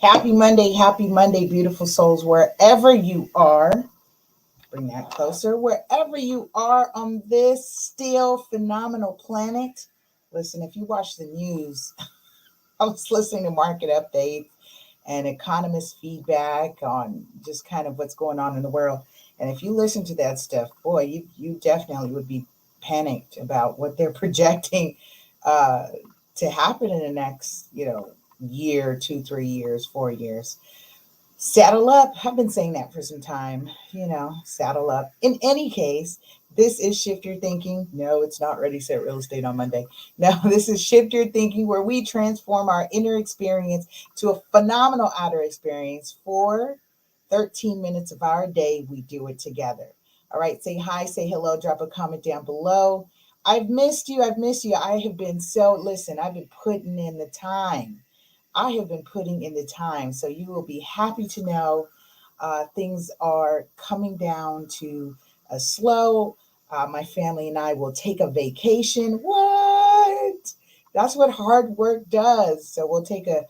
Happy Monday, beautiful souls, wherever you are. Bring that closer. Wherever you are on this still phenomenal planet. Listen, if you watch the news, I was listening to market updates and economist feedback on just kind of what's going on in the world. And if you listen to that stuff, boy, you definitely would be panicked about what they're projecting uh, to happen in the next, year, 2, 3 years, 4 years. Saddle up. I've been saying that for some time, saddle up. In any case, this is Shift Your Thinking. No, it's not Ready, Set, Real Estate on Monday. No, this is Shift Your Thinking, where we transform our inner experience to a phenomenal outer experience for 13 minutes of our day. We do it together. All right, say hi, say hello, drop a comment down below. I've missed you. I've missed you. I have been listen, I've been putting in the time. I have been putting in the time. So you will be happy to know things are coming down to a slow. My family and I will take a vacation. What? That's what hard work does. So we'll take a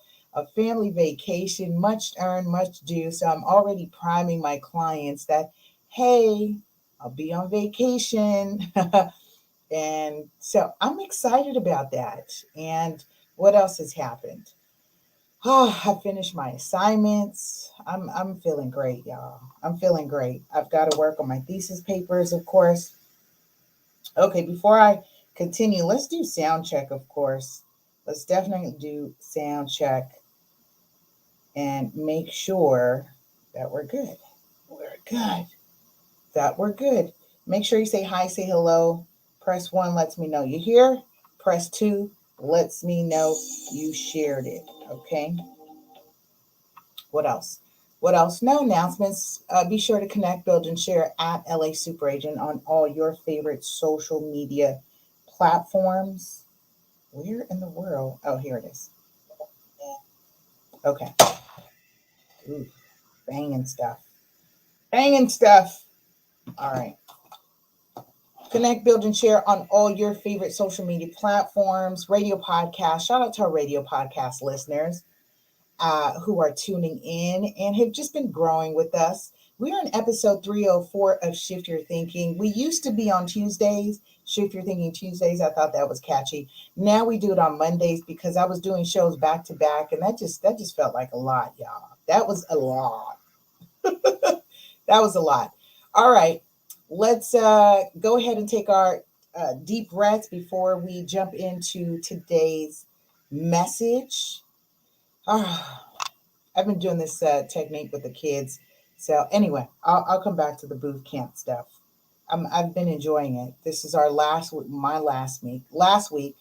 family vacation, much earned, much due. So I'm already priming my clients that, hey, I'll be on vacation. And so I'm excited about that. And what else has happened? Oh, I finished my assignments. I'm feeling great, y'all. I'm feeling great. I've got to work on my thesis papers, of course. Okay, before I continue, let's do sound check, of course. Let's definitely do sound check and make sure that we're good. We're good. That we're good. Make sure you say hi, say hello. Press 1 lets me know you're here. Press 2 lets me know you shared it. Okay. What else? What else? No announcements. Be sure to connect, build, and share at LA Super Agent on all your favorite social media platforms. Where in the world? Oh, here it is. Okay. Ooh, banging stuff. Banging stuff. All right. Connect, build, and share on all your favorite social media platforms, radio podcast. Shout out to our radio podcast listeners who are tuning in and have just been growing with us. We're on episode 304 of Shift Your Thinking. We used to be on Tuesdays, Shift Your Thinking Tuesdays. I thought that was catchy. Now we do it on Mondays because I was doing shows back to back, and that just felt like a lot, y'all. That was a lot. That was a lot. All right, let's go ahead and take our deep breaths before we jump into today's message. I've been doing this technique with the kids. So anyway, I'll come back to the booth camp stuff. I've been enjoying it. This is our my last week. Last week,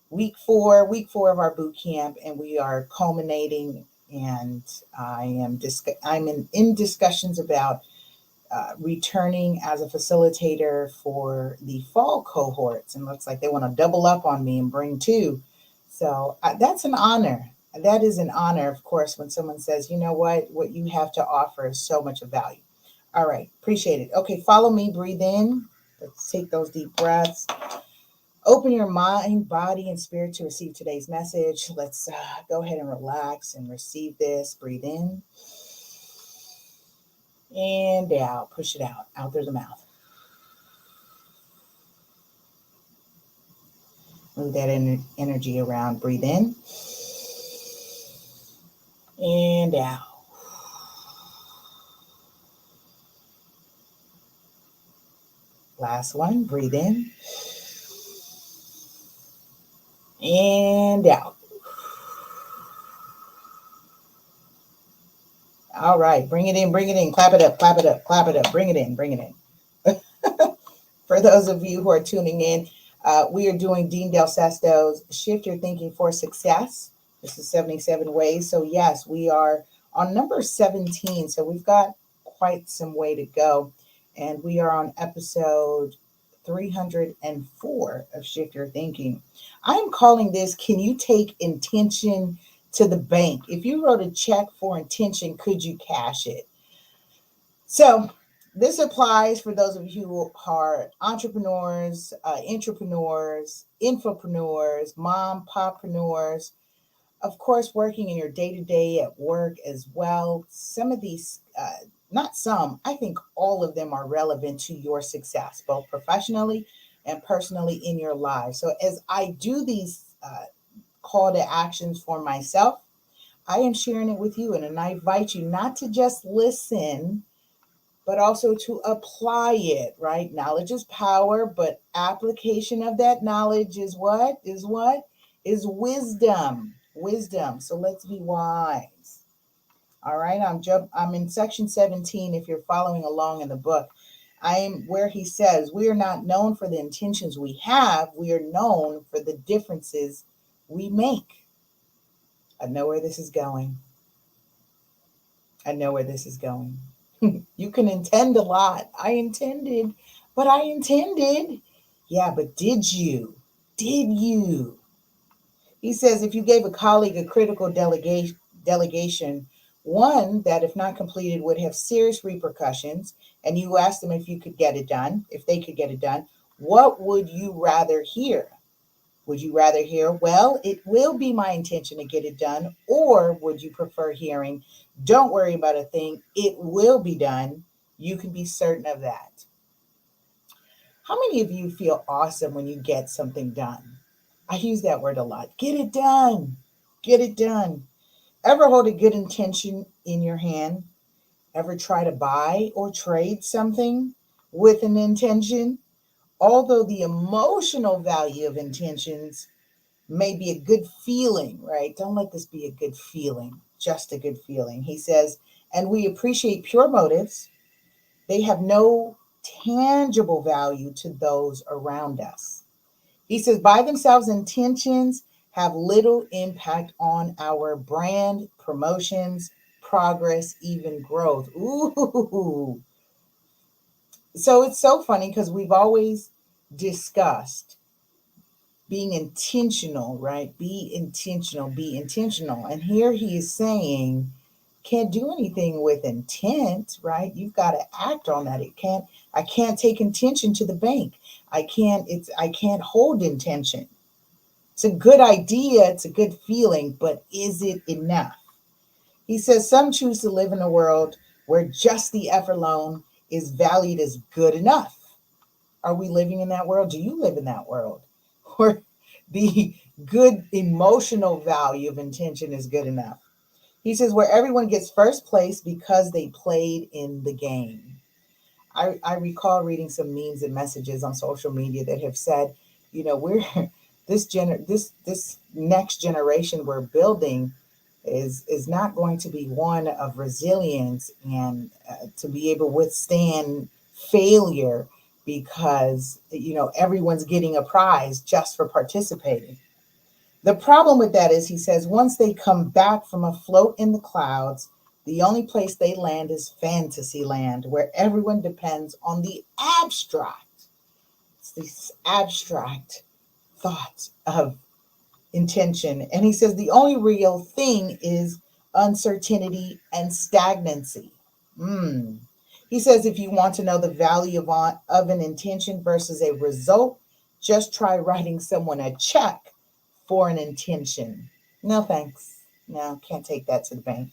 week four of our boot camp, and we are culminating. And I'm in discussions about returning as a facilitator for the fall cohorts, and looks like they want to double up on me and bring two. So that's an honor. That is an honor, of course, when someone says, you know what you have to offer is so much of value. All right, appreciate it. Okay, follow me, breathe in. Let's take those deep breaths. Open your mind, body, and spirit to receive today's message. Let's go ahead and relax and receive this. Breathe in and out. Push it out through the mouth. Move that energy around. Breathe in and out. Last one. Breathe in and out. All right, bring it in, clap it up, clap it up, clap it up, bring it in. For those of you who are tuning in, we are doing Dean Del Sesto's Shift Your Thinking for Success. This is 77 ways. So yes, we are on number 17. So we've got quite some way to go. And we are on episode 304 of Shift Your Thinking. I'm calling this, Can You Take Intention to the Bank? If you wrote a check for intention, could you cash it? So this applies for those of you who are entrepreneurs, intrapreneurs, infopreneurs, mom, poppreneurs, Of course, working in your day to day at work as well. Some of these, not some, I think all of them are relevant to your success, both professionally and personally in your life. So, as I do these call to actions for myself, I am sharing it with you. And I invite you not to just listen, but also to apply it, right? Knowledge is power, but application of that knowledge is what? Is what? Is wisdom. Wisdom. So let's be wise. All right, I'm in section 17 if you're following along in the book. I am where he says, we are not known for the intentions we have, we are known for the differences we make. I know where this is going. I know where this is going. You can intend a lot. I intended, but I intended. Yeah, but did you? Did you? He says if you gave a colleague a critical delegation, one that, if not completed, would have serious repercussions, and you asked them if you could get it done, if they could get it done, what would you rather hear? Would you rather hear, well, it will be my intention to get it done? Or would you prefer hearing, don't worry about a thing, it will be done? You can be certain of that. How many of you feel awesome when you get something done? I use that word a lot. Get it done. Get it done. Ever hold a good intention in your hand? Ever try to buy or trade something with an intention? Although the emotional value of intentions may be a good feeling, right? Don't let this be a good feeling, just a good feeling. He says, and we appreciate pure motives. They have no tangible value to those around us. He says, by themselves, intentions have little impact on our brand, promotions, progress, even growth. Ooh. So it's so funny because we've always discussed being intentional, right? Be intentional, be intentional. And here he is saying, can't do anything with intent, right? You've got to act on that. I can't take intention to the bank. I can't hold intention. It's a good idea, it's a good feeling, but is it enough? He says some choose to live in a world where just the effort alone is valued as good enough. Are we living in that world? Do you live in that world where the good emotional value of intention is good enough? He says where everyone gets first place because they played in the game. I recall reading some memes and messages on social media that have said, we're this next generation we're building is not going to be one of resilience and to be able to withstand failure because everyone's getting a prize just for participating. The problem with that is, he says, once they come back from a float in the clouds, the only place they land is fantasy land, where everyone depends on the abstract. It's these abstract thoughts of intention. And he says the only real thing is uncertainty and stagnancy. He says if you want to know the value of an intention versus a result, just try writing someone a check for an intention. No thanks. No, can't take that to the bank.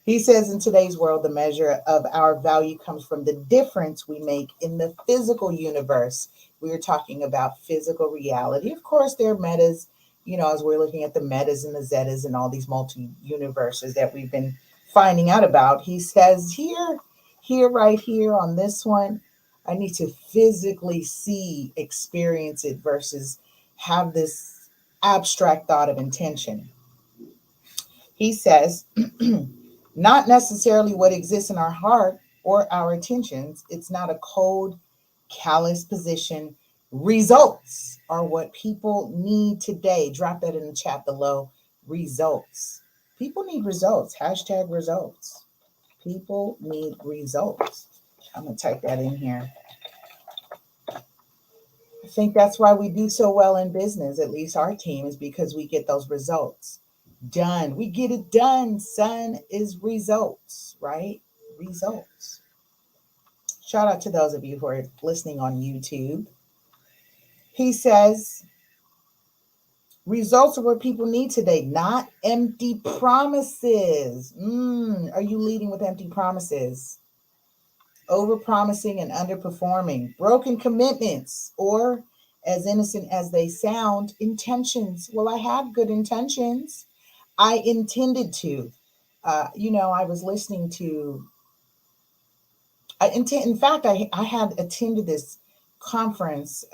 He says in today's world, the measure of our value comes from the difference we make in the physical universe. We are talking about physical reality. Of course, there are metas, as we're looking at the metas and the zetas and all these multi-universes that we've been finding out about. He says right here on this one, I need to physically see, experience it versus have this abstract thought of intention. He says, not necessarily what exists in our heart or our intentions. It's not a cold, callous position. Results are what people need today. Drop that in the chat below. Results. People need results. Hashtag results. People need results. I'm going to type that in here. I think that's why we do so well in business, at least our team, is because we get those results done. We get it done, son, is results, right? Results. Shout out to those of you who are listening on YouTube. He says, Results are what people need today, not empty promises. Are you leading with empty promises? Over promising and underperforming, broken commitments, or as innocent as they sound, intentions. Well, I had good intentions. I intended to. I was listening to, in fact, I had attended this conference,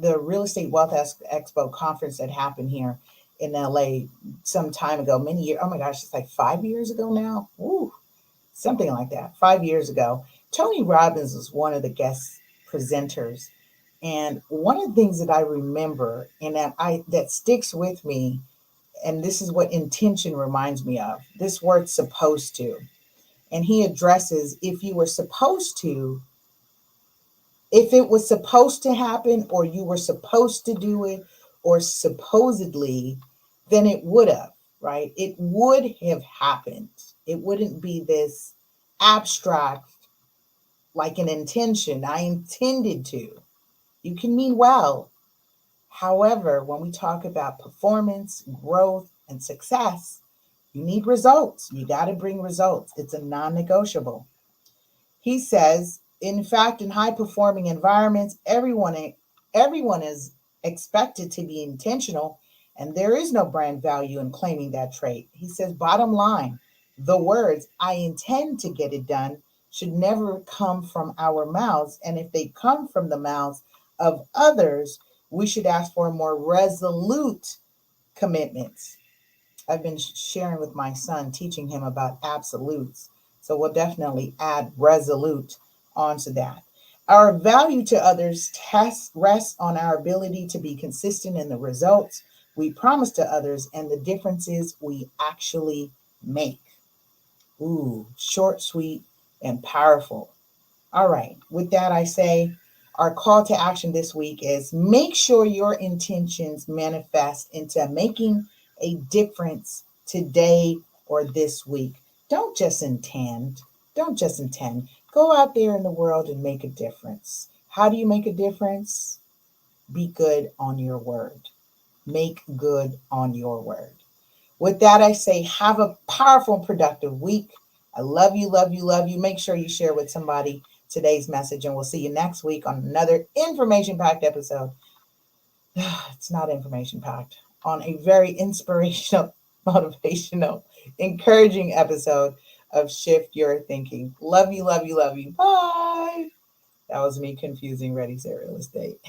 the Real Estate Wealth Expo conference that happened here in LA some time ago, many years. Oh my gosh, it's like 5 years ago now. Ooh, something like that. 5 years ago. Tony Robbins was one of the guest presenters. And one of the things that I remember and that sticks with me, and this is what intention reminds me of, this word supposed to. And he addresses if it was supposed to happen, or you were supposed to do it, or supposedly, then it would have, right? It would have happened. It wouldn't be this abstract, like an intention. I intended to. You can mean well. However, when we talk about performance, growth, and success, you need results. You got to bring results. It's a non negotiable. He says, in fact, in high performing environments, everyone is expected to be intentional, and there is no brand value in claiming that trait. He says, bottom line, the words, I intend to get it done, should never come from our mouths. And if they come from the mouths of others, we should ask for more resolute commitments. I've been sharing with my son, teaching him about absolutes. So we'll definitely add resolute onto that. Our value to others rests on our ability to be consistent in the results we promise to others and the differences we actually make. Ooh, short, sweet, and powerful. All right. With that, I say our call to action this week is make sure your intentions manifest into making a difference today or this week. Don't just intend. Don't just intend. Go out there in the world and make a difference. How do you make a difference? Be good on your word. Make good on your word. With that, I say have a powerful and productive week. I love you, love you, love you. Make sure you share with somebody today's message, and we'll see you next week on another information-packed episode. It's not information-packed. On a very inspirational, motivational, encouraging episode of Shift Your Thinking. Love you, love you, love you. Bye. That was me confusing Ready, Set, Real Estate.